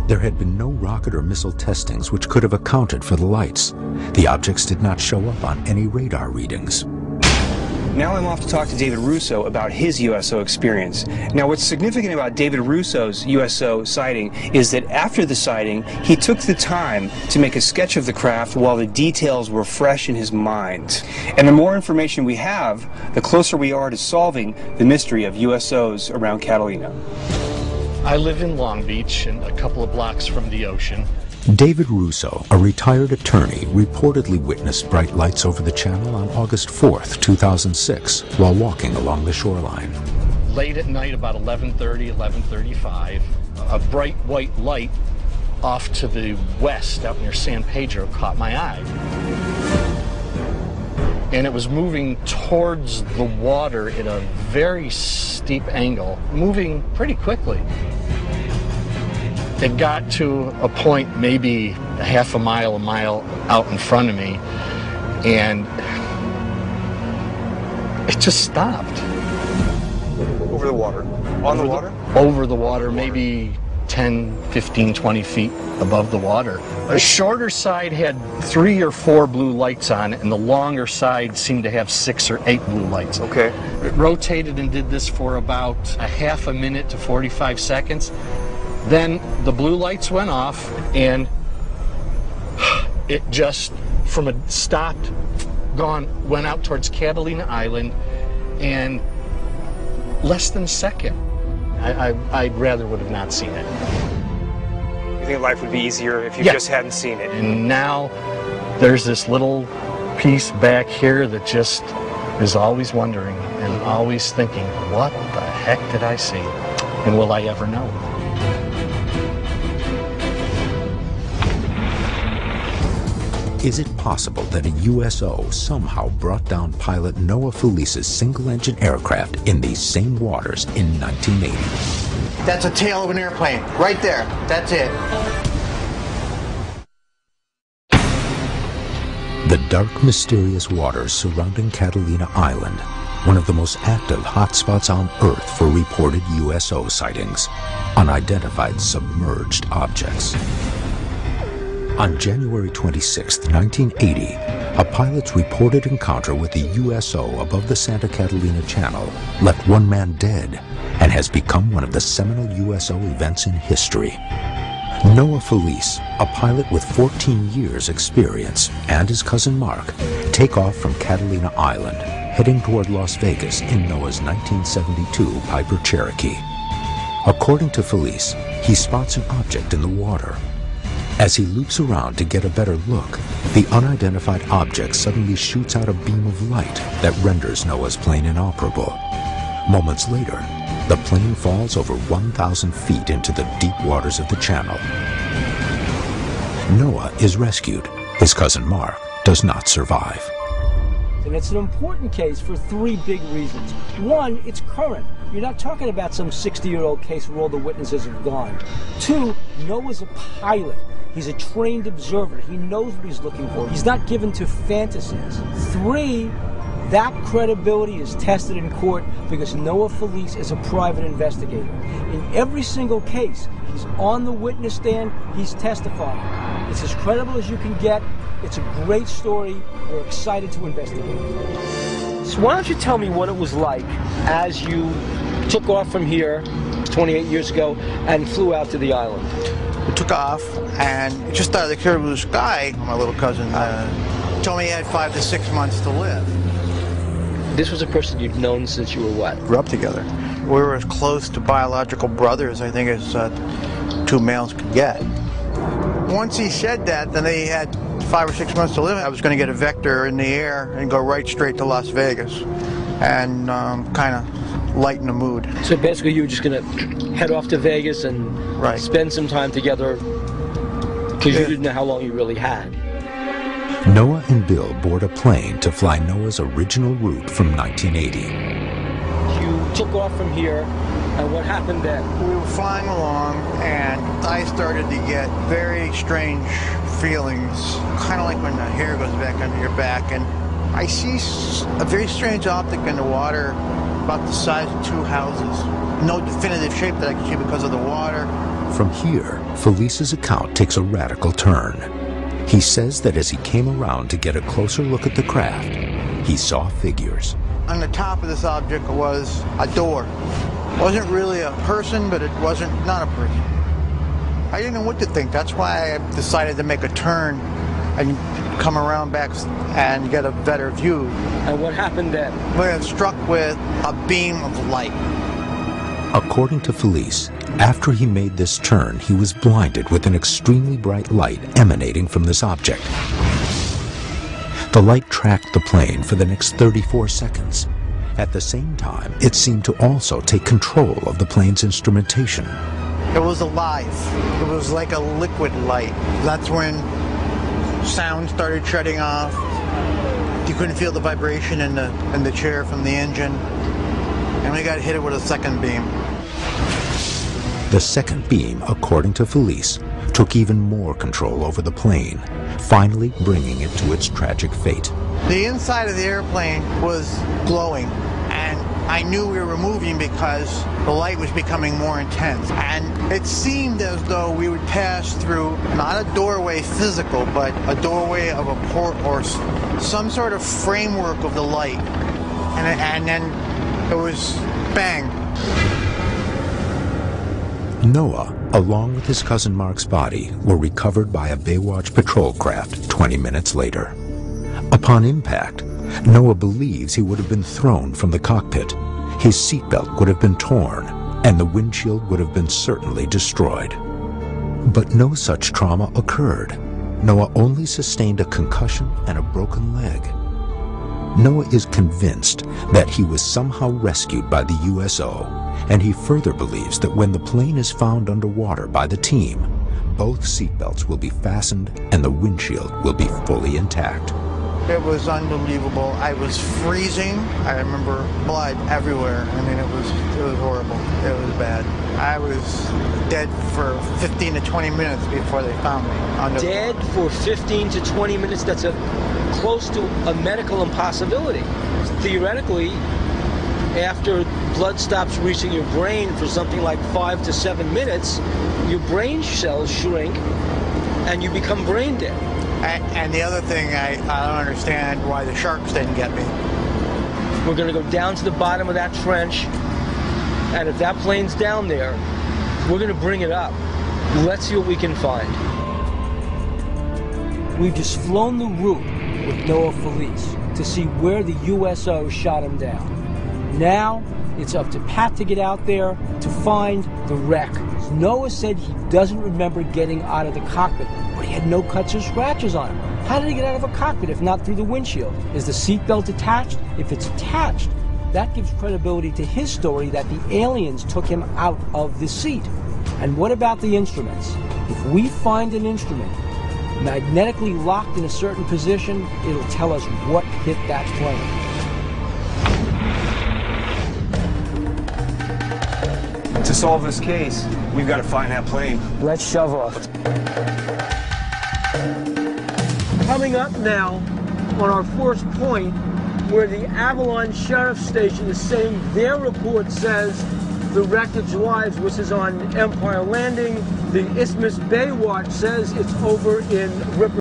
There had been no rocket or missile testings which could have accounted for the lights. The objects did not show up on any radar readings. Now I'm off to talk to David Russo about his USO experience. Now what's significant about David Russo's USO sighting is that after the sighting, he took the time to make a sketch of the craft while the details were fresh in his mind. And the more information we have, the closer we are to solving the mystery of USOs around Catalina. I live in Long Beach, and a couple of blocks from the ocean. David Russo, a retired attorney, reportedly witnessed bright lights over the channel on August 4th, 2006, while walking along the shoreline. Late at night, about 11:30, 11:35, a bright white light off to the west, out near San Pedro, caught my eye. And it was moving towards the water at a very steep angle, moving pretty quickly. It got to a point maybe a half a mile out in front of me, and it just stopped. Over the water? On the water? Over the water, maybe 10, 15, 20 feet above the water. The shorter side had 3 or 4 blue lights on it, and the longer side seemed to have 6 or 8 blue lights. Okay. It rotated and did this for about a half a minute to 45 seconds. Then the blue lights went off, and it just, from a stopped, gone, went out towards Catalina Island, and less than a second. I'd rather would have not seen it. You think life would be easier if you just hadn't seen it? And now there's this little piece back here that just is always wondering and always thinking, what the heck did I see? And will I ever know? Is it possible that a USO somehow brought down pilot Noah Felice's single-engine aircraft in these same waters in 1980? That's a tail of an airplane, right there. That's it. The dark, mysterious waters surrounding Catalina Island, one of the most active hotspots on Earth for reported USO sightings, unidentified submerged objects. On January 26, 1980, a pilot's reported encounter with a USO above the Santa Catalina Channel left one man dead and has become one of the seminal USO events in history. Noah Felice, a pilot with 14 years' experience, and his cousin Mark take off from Catalina Island, heading toward Las Vegas in Noah's 1972 Piper Cherokee. According to Felice, he spots an object in the water. As he loops around to get a better look, the unidentified object suddenly shoots out a beam of light that renders Noah's plane inoperable. Moments later, the plane falls over 1,000 feet into the deep waters of the channel. Noah is rescued. His cousin Mark does not survive. And it's an important case for 3 big reasons. One, it's current. You're not talking about some 60-year-old case where all the witnesses have gone. 2, Noah's a pilot. He's a trained observer. He knows what he's looking for. He's not given to fantasies. 3, that credibility is tested in court because Noah Felice is a private investigator. In every single case, he's on the witness stand, he's testifying. It's as credible as you can get. It's a great story. We're excited to investigate it. So why don't you tell me what it was like as you took off from here 28 years ago and flew out to the island? We took off, and just out of the clear blue sky, my little cousin told me he had 5 to 6 months to live. This was a person you'd known since you were what? Grew up together. We were as close to biological brothers, I think, as 2 males could get. Once he said that, then they had 5 or 6 months to live. I was going to get a vector in the air and go right straight to Las Vegas and kind of lighten the mood. So basically you were just going to head off to Vegas and spend some time together because you didn't know how long you really had. Noah and Bill board a plane to fly Noah's original route from 1980. You took off from here, and what happened then? We were flying along, and I started to get very strange feelings, kind of like when the hair goes back under your back, and I see a very strange object in the water about the size of 2 houses. No definitive shape that I could see because of the water. From here, Felice's account takes a radical turn. He says that as he came around to get a closer look at the craft, he saw figures. On the top of this object was a door. It wasn't really a person, but it wasn't not a person. I didn't know what to think. That's why I decided to make a turn and come around back and get a better view. And what happened then? We got struck with a beam of light. According to Felice, after he made this turn, he was blinded with an extremely bright light emanating from this object. The light tracked the plane for the next 34 seconds. At the same time, it seemed to also take control of the plane's instrumentation. It was alive. It was like a liquid light. That's when sound started shutting off. You couldn't feel the vibration in the chair from the engine. And we got hit with a second beam. The second beam, according to Felice, took even more control over the plane, finally bringing it to its tragic fate. The inside of the airplane was glowing, and I knew we were moving because the light was becoming more intense. And it seemed as though we would pass through not a doorway physical, but a doorway of a port or some sort of framework of the light. And then it was bang. Noah, along with his cousin Mark's body, were recovered by a Baywatch patrol craft 20 minutes later. Upon impact, Noah believes he would have been thrown from the cockpit. His seatbelt would have been torn, and the windshield would have been certainly destroyed. But no such trauma occurred. Noah only sustained a concussion and a broken leg. Noah is convinced that he was somehow rescued by the USO, and he further believes that when the plane is found underwater by the team, both seatbelts will be fastened and the windshield will be fully intact. It was unbelievable. I was freezing. I remember blood everywhere. I mean, it was horrible. It was bad. I was dead for 15 to 20 minutes before they found me. Dead for 15 to 20 minutes? That's close to a medical impossibility. Theoretically, after blood stops reaching your brain for something like 5 to 7 minutes, your brain cells shrink and you become brain dead. And the other thing, I don't understand why the sharks didn't get me. We're going to go down to the bottom of that trench, and if that plane's down there, we're going to bring it up. Let's see what we can find. We've just flown the route with Noah Felice to see where the USO shot him down. Now, it's up to Pat to get out there to find the wreck. Noah said he doesn't remember getting out of the cockpit, but he had no cuts or scratches on him. How did he get out of a cockpit if not through the windshield? Is the seatbelt attached? If it's attached, that gives credibility to his story that the aliens took him out of the seat. And what about the instruments? If we find an instrument magnetically locked in a certain position, it'll tell us what hit that plane. To solve this case, we've got to find that plane. Let's shove off. Coming up now on our first point, where the Avalon Sheriff Station is saying their report says the wreckage lies, which is on Empire Landing. The Isthmus Baywatch says it's over in Ripper.